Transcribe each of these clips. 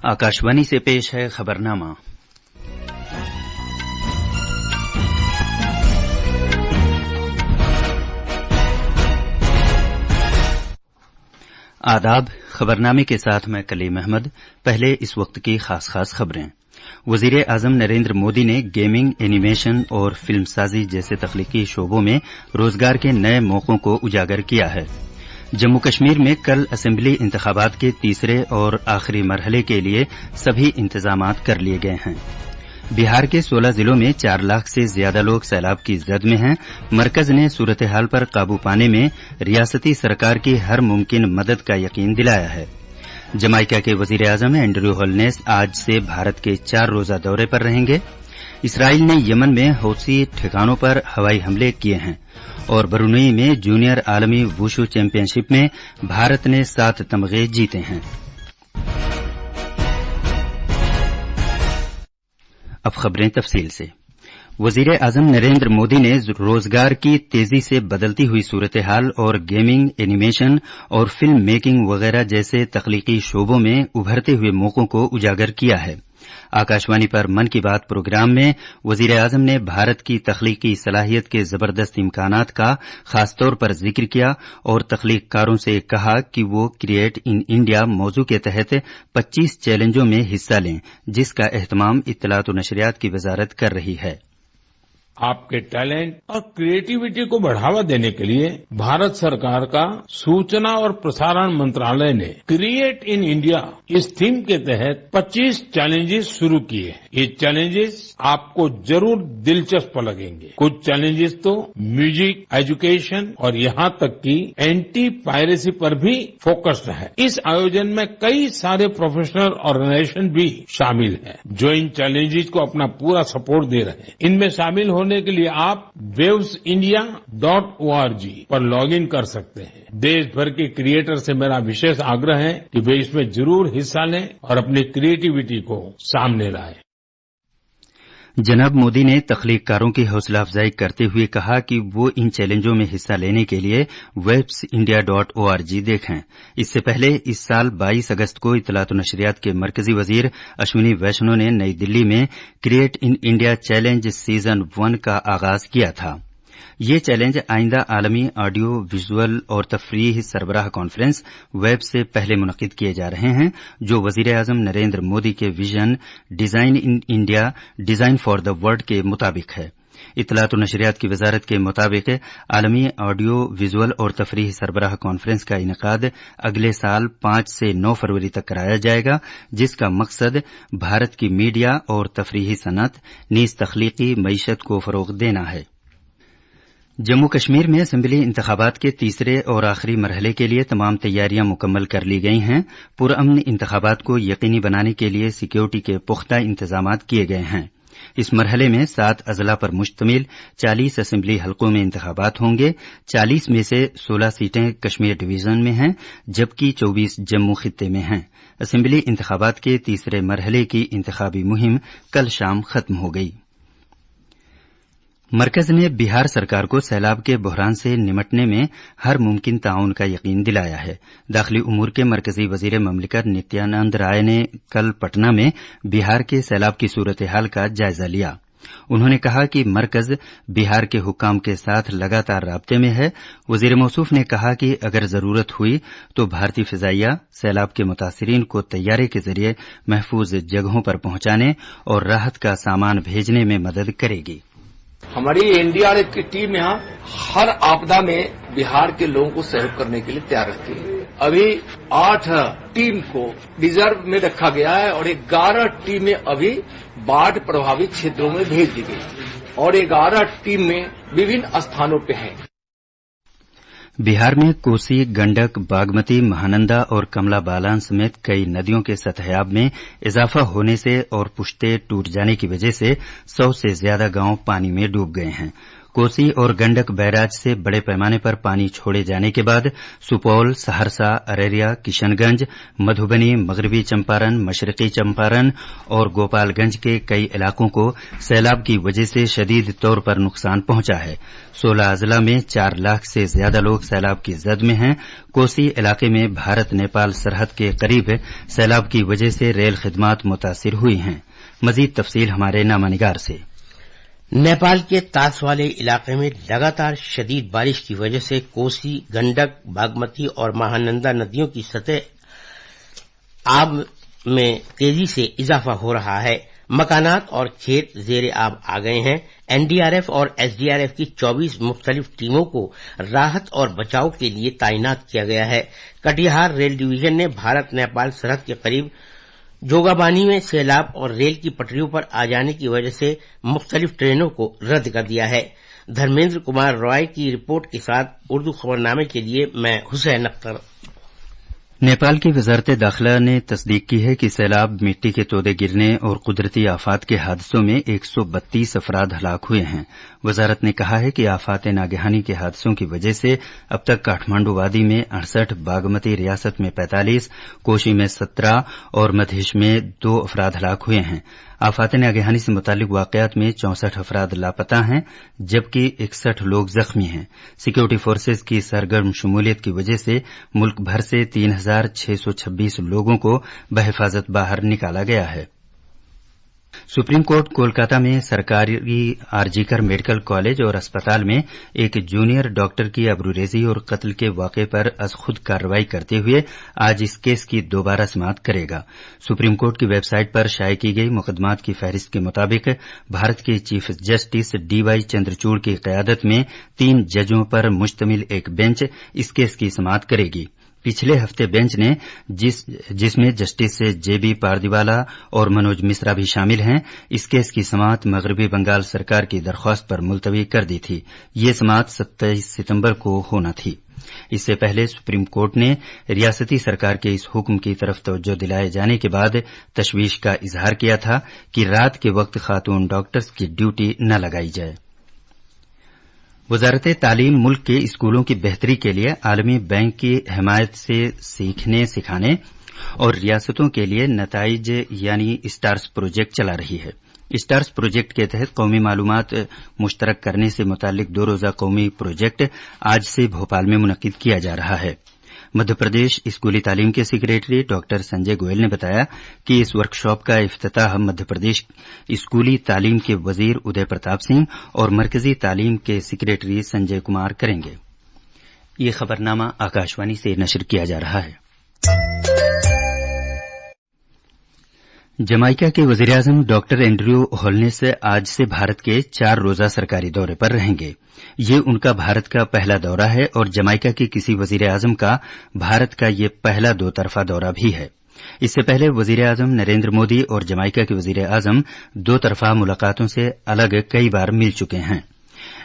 आकाशवाणी से पेश है खबरनामा। आदाब। खबरनामे के साथ मैं कलीम अहमद। पहले इस वक्त की खास खबरें। वजीर आजम नरेंद्र मोदी ने गेमिंग, एनिमेशन और फिल्मसाजी जैसे तख्लीकी शोबों में रोजगार के नए मौकों को उजागर किया है। जम्मू कश्मीर में कल असेंबली इंतखाबात के तीसरे और आखिरी मरहले के लिए सभी इंतजामात कर लिए गए हैं। बिहार के 16 जिलों में 4 लाख से ज्यादा लोग सैलाब की जद में हैं। मरकज ने सूरत हाल पर काबू पाने में रियासती सरकार की हर मुमकिन मदद का यकीन दिलाया है। जमाइका के वजीर आजम एंड्रयू होलनेस आज से भारत के 4 रोजा दौरे पर रहेंगे। इसराइल ने यमन में हौसी ठिकानों पर हवाई हमले किए हैं और ब्रुनेई में जूनियर आलमी वुशु चैंपियनशिप में भारत ने 7 तमगे जीते हैं। अब खबरें तफसील से। वजीर आजम नरेंद्र मोदी ने रोजगार की तेजी से बदलती हुई सूरत हाल और गेमिंग, एनिमेशन और फिल्म मेकिंग वगैरह जैसे तख्लीकी शोबों में उभरते हुए मौकों को उजागर किया है। आकाशवाणी पर मन की बात प्रोग्राम में वजीर आजम ने भारत की तख्लीकी सलाहियत के जबरदस्त इम्कानात का खासतौर पर जिक्र किया और तख्लीककारों से कहा कि वो क्रिएट इन इंडिया मौजू के तहत 25 चैलेंजों में हिस्सा लें, जिसका एहतमाम इत्तलात व नशरियात की वजारत कर रही है। आपके टैलेंट और क्रिएटिविटी को बढ़ावा देने के लिए भारत सरकार का सूचना और प्रसारण मंत्रालय ने क्रिएट इन इंडिया इस थीम के तहत 25 चैलेंजेस शुरू किए हैं। ये चैलेंजेस आपको जरूर दिलचस्प लगेंगे। कुछ चैलेंजेस तो म्यूजिक, एजुकेशन और यहाँ तक कि एंटी पायरेसी पर भी फोकस्ड है। इस आयोजन में कई सारे प्रोफेशनल ऑर्गेनाइजेशन भी शामिल हैं, जो इन चैलेंजेस को अपना पूरा सपोर्ट दे रहे हैं। इनमें शामिल होने के लिए आप wavesindia.org पर लॉगिन कर सकते हैं। देश भर के क्रिएटर से मेरा विशेष आग्रह है कि वे इसमें जरूर हिस्सा लें और अपनी क्रिएटिविटी को सामने लाएं। जनाब मोदी ने तख्लीककारों की हौसला अफजाई करते हुए कहा कि वो इन चैलेंजों में हिस्सा लेने के लिए wavesindia.org देखें। इससे पहले इस साल 22 अगस्त को इत्तलात व नशरियात के मरकजी वजीर अश्विनी वैष्णव ने नई दिल्ली में create in India challenge season 1 का आगाज किया था। ये चैलेंज आइंदा आलमी ऑडियो विजुअल और तफरीह सरबराह कॉन्फ्रेंस वेब से पहले मुनक्किद किए जा रहे हैं, जो वजीर आजम नरेंद्र मोदी के vision design in India, design for the world के मुताबिक है। इत्तलात व नशरियात की वजारत के मुताबिक आलमी ऑडियो विजुअल और तफरीह सरबराह कॉन्फ्रेंस का इनेकाद अगले साल 5 से 9 फरवरी तक कराया जाएगा, जिसका मकसद भारत की मीडिया और तफरीही सनत नीज तख्लीकी मईशत को फरोग देना है। जम्मू कश्मीर में असेंबली इंतखाबात के तीसरे और आखिरी मरहले के लिए तमाम तैयारियां मुकम्मल कर ली गई हैं। पुरअमन इंतखाबात को यकीनी बनाने के लिए सिक्योरिटी के पुख्ता इंतजामात किए गए हैं। इस मरहले में 7 अजला पर मुश्तमिल 40 असेंबली हलकों में इंतखाबात होंगे। 40 में से 16 सीटें कश्मीर डिवीजन में हैं, जबकि 24 जम्मू खित्ते में हैं। असेंबली इंतखाबात के तीसरे मरहले की इंतखाबी मुहिम कल शाम खत्म हो गई। मरकज ने बिहार सरकार को सैलाब के बहरान से निमटने में हर मुमकिन ताउन का यकीन दिलाया है। दाखिली उमूर के मरकजी वजीर ममलिकत नित्यानंद राय ने कल पटना में बिहार के सैलाब की सूरत हाल का जायजा लिया। उन्होंने कहा कि मरकज बिहार के हुक्काम के साथ लगातार राब्ते में है। वजीर मौसूफ ने कहा कि अगर जरूरत हुई तो भारतीय फिजाइया सैलाब के मुतासिरीन को तैयारे के जरिए महफूज जगहों पर पहुंचाने और राहत का सामान भेजने में मदद करेगी। हमारी एनडीआरएफ की टीम यहाँ हर आपदा में बिहार के लोगों को सहयोग करने के लिए तैयार रहती है। अभी 8 टीम को रिजर्व में रखा गया है और 11 टीमें अभी बाढ़ प्रभावित क्षेत्रों में भेज दी गई और 11 टीमें विभिन्न स्थानों पे हैं। बिहार में कोसी, गंडक, बागमती, महानंदा और कमला बालान समेत कई नदियों के सतहयाब में इजाफा होने से और पुश्ते टूट जाने की वजह से 100 से ज्यादा गांव पानी में डूब गए हैं। कोसी और गंडक बैराज से बड़े पैमाने पर पानी छोड़े जाने के बाद सुपौल, सहरसा, अररिया, किशनगंज, मधुबनी, मगरबी चंपारण, मशरकी चंपारण और गोपालगंज के कई इलाकों को सैलाब की वजह से शदीद तौर पर नुकसान पहुंचा है। 16 अजला में 4 लाख से ज्यादा लोग सैलाब की जद में हैं। कोसी इलाके में भारत नेपाल सरहद के करीब सैलाब की वजह से रेल खिदमात मुतासिर हुई हैं। मजीद तफसील हमारे नामानिगार से। नेपाल के तास वाले इलाके में लगातार शदीद बारिश की वजह से कोसी, गंडक, बागमती और महानंदा नदियों की सतह आब में तेजी से इजाफा हो रहा है। मकानात और खेत जेर आब आ गए हैं। एनडीआरएफ और एसडीआरएफ की 24 मुख्तलिफ टीमों को राहत और बचाव के लिए तैनात किया गया है। कटिहार रेल डिवीजन ने भारत नेपाल सरहद के करीब जोगाबानी में सैलाब और रेल की पटरियों पर आ जाने की वजह से मुख्तलिफ ट्रेनों को रद्द कर दिया है। धर्मेंद्र कुमार रॉय की रिपोर्ट के साथ उर्दू खबरनामे के लिए मैं हुसैन अख्तर। नेपाल की वजारत दाखिला ने तस्दीक की है कि सैलाब, मिट्टी के तोदे गिरने और कुदरती आफात के हादसों में 132 अफराद हलाक हुए हैं। वजारत ने कहा है कि आफात नागहानी के हादसों की वजह से अब तक काठमांडू वादी में 68, बागमती रियासत में 45, कोशी में 17 और मधेश में 2 अफराद हलाक हुए हैं। आफात नागहानी से मुतालिक वाकयात में 64 अफराद लापता हैं, जबकि 61 लोग जख्मी हैं। सिक्योरिटी फोर्सेज की सरगर्म शमूलियत की वजह से मुल्क भर से 3626 लोगों को बहिफाजत बाहर निकाला गया है। सुप्रीम कोर्ट कोलकाता में सरकारी आरजीकर मेडिकल कॉलेज और अस्पताल में एक जूनियर डॉक्टर की आबरूरेजी और कत्ल के वाक़े पर अज खुद कार्रवाई करते हुए आज इस केस की दोबारा समाअत करेगा। सुप्रीम कोर्ट की वेबसाइट पर शाये की गई मुकदमात की फहरिस्त के मुताबिक भारत के चीफ जस्टिस डीवाई चंद्रचूड़ की क़यादत में 3 जजों पर मुश्तमिल एक बेंच इस केस की समाअत करेगी। पिछले हफ्ते बेंच ने जिसमें जस्टिस जेबी पारदीवाला और मनोज मिश्रा भी शामिल हैं, इस केस की समाअत मगरबी बंगाल सरकार की दरख्वास्त पर मुलतवी कर दी थी। ये समाअत 27 सितंबर को होना थी। इससे पहले सुप्रीम कोर्ट ने रियासती सरकार के इस हुक्म की तरफ तवज्जो दिलाए जाने के बाद तशवीश का इजहार किया था कि रात के वक्त खातून डॉक्टर्स की ड्यूटी न लगाई जाए। वजारत तालीम मुल्क के स्कूलों की बेहतरी के लिए आलमी बैंक की हिमायत से सीखने सिखाने और रियासतों के लिए नताइज यानी स्टार्स प्रोजेक्ट चला रही है। स्टार्स प्रोजेक्ट के तहत कौमी मालूमात मुश्तरक करने से मुतालिक 2 रोज़ा कौमी प्रोजेक्ट आज से भोपाल में मुनक्किद किया जा रहा है। मध्य प्रदेश स्कूली तालीम के सेक्रेटरी डॉक्टर संजय गोयल ने बताया कि इस वर्कशॉप का इफ्तिताह मध्य प्रदेश स्कूली तालीम के वजीर उदय प्रताप सिंह और मरकजी तालीम के सेक्रेटरी संजय कुमार करेंगे। ये खबरनामा आकाशवाणी से नशर किया जा रहा है। जमाइका के वजीर-ए-आजम डॉक्टर एंड्रयू होलनेस आज से भारत के 4 रोज़ा सरकारी दौरे पर रहेंगे। ये उनका भारत का पहला दौरा है और जमाइका के किसी वजीर-ए-आजम का भारत का ये पहला 2 तरफा दौरा भी है। इससे पहले वजीर-ए-आजम नरेंद्र मोदी और जमाइका के वजीर-ए-आजम 2 तरफा मुलाकातों से अलग कई बार मिल चुके हैं।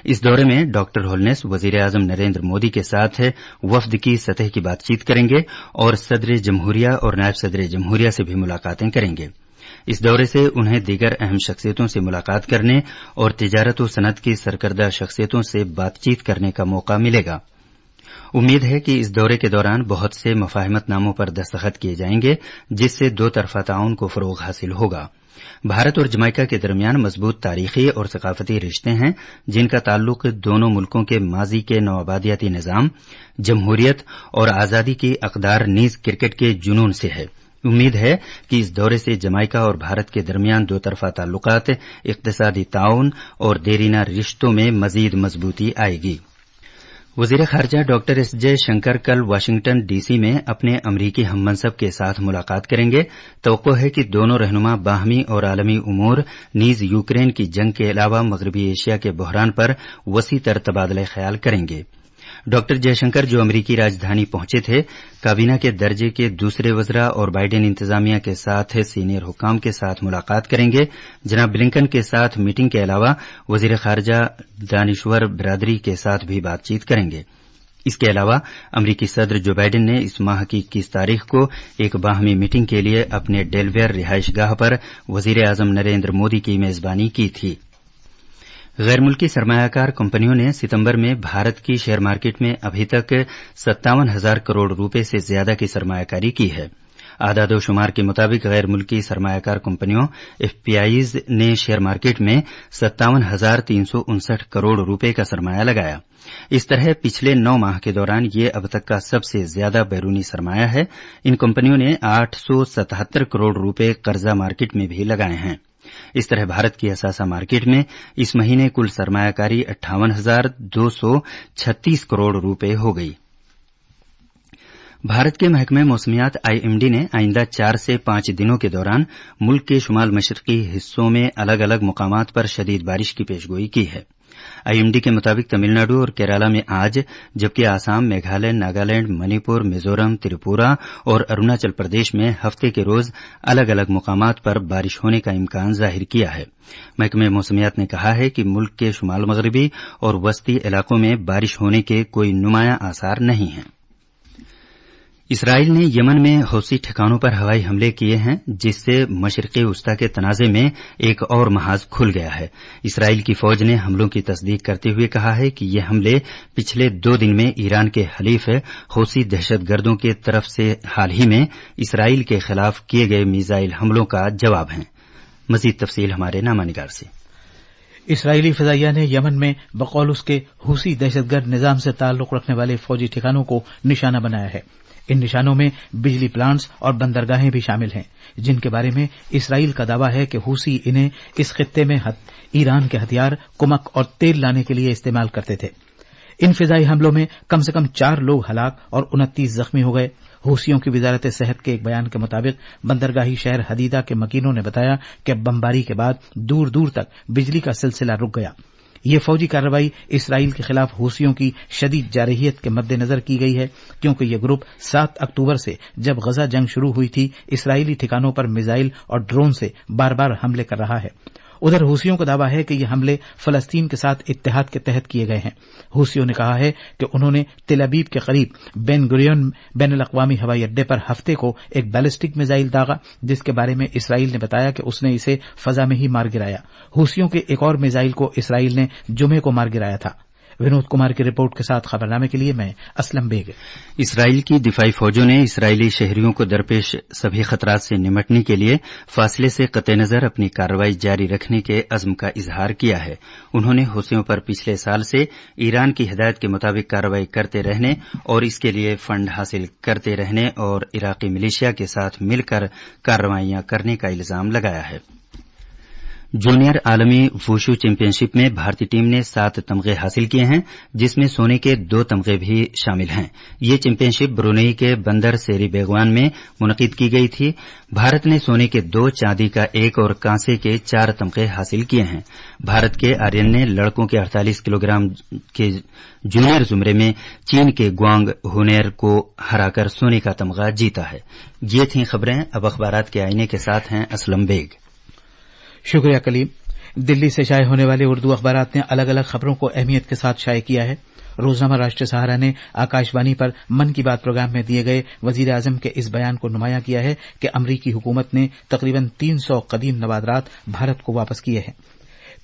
इस दौरे में डॉक्टर होलनेस वजीर-ए-आजम नरेंद्र मोदी के साथ वफद की सतह की बातचीत करेंगे और सदर जमहूरिया और नायब सदर जमहूरिया से भी मुलाकातें करेंगे। इस दौरे से उन्हें दीगर अहम शख्सियतों से मुलाकात करने और तिजारत व सनत की सरकर्दा शख्सियतों से बातचीत करने का मौका मिलेगा। उम्मीद है कि इस दौरे के दौरान बहुत से मफाहिमतनामों पर दस्तखत किए जाएंगे, जिससे 2 तरफा ताउन को फरोग हासिल होगा। भारत और जमाइका के दरमियान मजबूत तारीखी और सकाफती रिश्ते हैं, जिनका ताल्लुक दोनों मुल्कों के माजी के नौआबादियाती निजाम, जमहूरियत और आजादी की अकदार नीज क्रिकेट के जुनून से है। उम्मीद है कि इस दौरे से जमाइका और भारत के दरमियान 2 तरफा ताल्लुकात, इक्तिसादी ताउन और देरीना रिश्तों में मजीद मजबूती आएगी। वजीर खारजा डॉक्टर एस जयशंकर कल वाशिंगटन डीसी में अपने अमरीकी हममनसब के साथ मुलाकात करेंगे। तवक्को है कि दोनों रहनुमा बाहमी और आलमी उमूर नीज यूक्रेन की जंग के अलावा मगरबी एशिया के बहरान पर वसी तर तबादला ख्याल करेंगे। डॉक्टर जयशंकर जो अमरीकी राजधानी पहुंचे थे, काबीना के दर्जे के दूसरे वज़रा और बाइडेन इंतजामिया के साथ सीनियर हुकाम के साथ मुलाकात करेंगे। जनाब ब्लिंकन के साथ मीटिंग के अलावा वजीर खारजा दानिश्वर बिरादरी के साथ भी बातचीत करेंगे। इसके अलावा अमरीकी सदर जो बाइडेन ने इस माह की 21 तारीख को एक बाहमी मीटिंग के लिए अपने डेलवेयर रिहाइशगाह पर वजीर आजम नरेंद्र मोदी की मेजबानी की थी। गैर मुल्की सरमायाकार कंपनियों ने सितंबर में भारत की शेयर मार्केट में अभी तक 57,000 करोड़ रुपए से ज्यादा की सरमायाकारी की है। आदादोशुमार के मुताबिक गैर मुल्की सरमायाकार कंपनियों एफपीआईज ने शेयर मार्केट में 57,359 करोड़ रुपए का सरमाया लगाया। इस तरह पिछले 9 माह के दौरान ये अब तक का सबसे ज्यादा बैरूनी सरमाया है। इन कंपनियों ने 877 करोड़ रुपए कर्जा मार्केट में भी लगाए हैं। इस तरह भारत की असासा मार्केट में इस महीने कुल सरमायाकारी 58,236 करोड़ रुपए हो गई। भारत के महकमे मौसमियात आईएमडी ने आइंदा 4 से 5 दिनों के दौरान मुल्क के शुमाल मशरकी हिस्सों में अलग अलग मुकामात पर शदीद बारिश की पेशगोई की है। आईएमडी के मुताबिक तमिलनाडु और केरला में आज, जबकि आसाम, मेघालय, नागालैंड, मणिपुर, मिजोरम, त्रिपुरा और अरुणाचल प्रदेश में हफ्ते के रोज अलग अलग मुकामात पर बारिश होने का इम्कान जाहिर किया है। महकमे मौसमियात ने कहा है कि मुल्क के शुमाल मगरबी और वस्ती इलाकों में बारिश होने के कोई नुमाया आसार नहीं हैं। इसराइल ने यमन में हौसी ठिकानों पर हवाई हमले किए हैं, जिससे मशरिकी वस्ता के तनाजे में एक और महाज खुल गया है। इसराइल की फौज ने हमलों की तस्दीक करते हुए कहा है कि ये हमले पिछले 2 दिन में ईरान के हलीफ हौसी दहशतगर्दों की तरफ से हाल ही में इसराइल के खिलाफ किए गए मिसाइल हमलों का जवाब हैं। मजीद तफसील हमारे नामानिगार से। इसराइली फिजाइया ने यमन में बकौल उसके हूसी दहशतगर्द निजाम से ताल्लुक रखने वाले फौजी ठिकानों को निशाना बनाया है। इन निशानों में बिजली प्लांट्स और बंदरगाहें भी शामिल हैं, जिनके बारे में इसराइल का दावा है कि हूसी इन्हें इस खित्ते में ईरान के हथियार, कुमक और तेल लाने के लिए इस्तेमाल करते थे। इन फिजाई हमलों में कम से कम 4 लोग हलाक और 29 जख्मी हो गए। हूसियों की वजारत सेहत के एक बयान के मुताबिक बंदरगाही शहर हदीदा के मकीनों ने बताया कि बमबारी के बाद दूर दूर तक बिजली का सिलसिला रुक गया। ये फौजी कार्रवाई इसराइल के खिलाफ हूसियों की शदीद जारहियत के मद्देनजर की गई है, क्योंकि ये ग्रुप 7 अक्टूबर से, जब गजा जंग शुरू हुई थी, इसराइली ठिकानों पर मिसाइल और ड्रोन से बार बार हमले कर रहा है। उधर हूसियों का दावा है कि ये हमले फलस्तीन के साथ इत्तेहाद के तहत किए गए हैं। हूसियों ने कहा है कि उन्होंने तेल अबीब के करीब बेन गुरियन बैनुल-अक़वामी हवाई अड्डे पर हफ्ते को एक बैलिस्टिक मिसाइल दागा, जिसके बारे में इसराइल ने बताया कि उसने इसे फजा में ही मार गिराया। हूसियों के एक और मिसाइल को इसराइल ने जुमे को मार गिराया था। विनोद कुमार की रिपोर्ट के साथ खबरनामे के लिए मैं असलम बेग। इसराइल की दिफाई फौजों ने इसराइली शहरियों को दरपेश सभी खतरात से निमटने के लिए फासले से कतई नजर अपनी कार्रवाई जारी रखने के अज़्म का इजहार किया है। उन्होंने हूसियों पर पिछले साल से ईरान की हिदायत के मुताबिक कार्रवाई करते रहने और इसके लिए फंड हासिल करते रहने और इराकी मिलिशिया के साथ मिलकर कार्रवाइयां करने का इल्जाम लगाया है। जूनियर आलमी वुशु चैंपियनशिप में भारतीय टीम ने 7 तमगे हासिल किए हैं, जिसमें सोने के 2 तमगे भी शामिल हैं। ये चैंपियनशिप ब्रुनेई के बंदर सेरी बेगवान में मुनक़िद की गई थी। भारत ने सोने के 2, चांदी का 1 और कांसे के 4 तमगे हासिल किए हैं। भारत के आर्यन ने लड़कों के 48 किलोग्राम के जूनियर जुमरे में चीन के ग्वांग हुनेर को हराकर सोने का तमगा जीता है। ये थीं खबरें। अब अखबारात के आईने के साथ हैं असलम बेग। शुक्रिया कलीम। दिल्ली से शाये होने वाले उर्दू अखबारात ने अलग अलग खबरों को अहमियत के साथ शाये किया है। रोजनामा राष्ट्रीय सहारा ने आकाशवाणी पर मन की बात प्रोग्राम में दिए गए वजीर आजम के इस बयान को नुमाया किया है कि अमरीकी हुकूमत ने तकरीबन 300 कदीम नवादरात भारत को वापस किए हैं।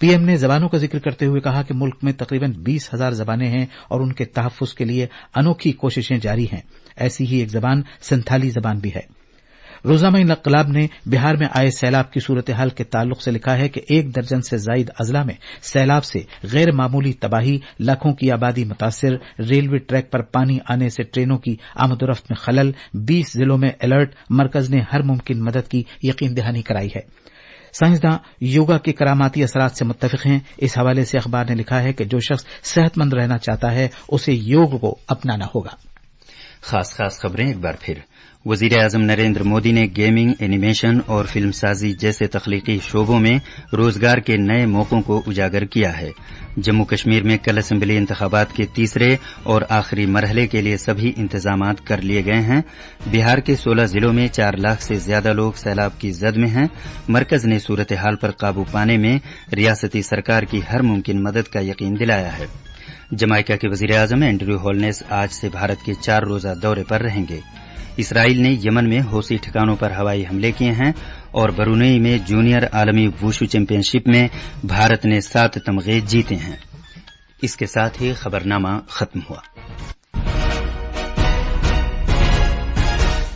पीएम ने जबानों का जिक्र करते हुए कहा कि मुल्क में तकरीबन 20,000 जबानें हैं और उनके तहफ़्फ़ुज़ के लिए अनोखी कोशिशें जारी हैं। ऐसी ही एक जबान संथाली जबान भी है। रोजनामा इनकलाब ने बिहार में आए सैलाब की सूरत हाल के ताल्लुक से लिखा है कि 1 दर्जन से जायद अजला में सैलाब से गैर मामूली तबाही, लाखों की आबादी मुतासिर, रेलवे ट्रैक पर पानी आने से ट्रेनों की आमदोरफ्त में खलल, 20 जिलों में अलर्ट। मरकज ने हर मुमकिन मदद की यकीन दहानी कराई है। साइंसदान योगा के करामाती असरात से मुत्तफिक हैं। इस हवाले से अखबार ने लिखा है कि जो शख्स सेहतमंद रहना चाहता है उसे योग को अपनाना होगा। खास खबरें एक बार फिर। वजीर आजम नरेंद्र मोदी ने गेमिंग, एनिमेशन और फिल्मसाजी जैसे तख्लीकी शोबों में रोजगार के नए मौकों को उजागर किया है। जम्मू कश्मीर में कल असेंबली इंतखाबात के तीसरे और आखिरी मरहले के लिए सभी इंतजामात कर लिए गए हैं। बिहार के 16 जिलों में 4 लाख से ज्यादा लोग सैलाब की जद में हैं। मरकज ने सूरत हाल पर काबू पाने में रियासती सरकार की हर मुमकिन मदद का यकीन दिलाया है। जमाइका के वजीर आजम एंड्रयू होलनेस आज से भारत के 4 रोजा दौरे पर रहेंगे। इसराइल ने यमन में हौसी ठिकानों पर हवाई हमले किए हैं और ब्रुनेई में जूनियर आलमी वुशु चैंपियनशिप में भारत ने 7 तमगे जीते हैं। इसके साथ ही खबरनामा खत्म हुआ।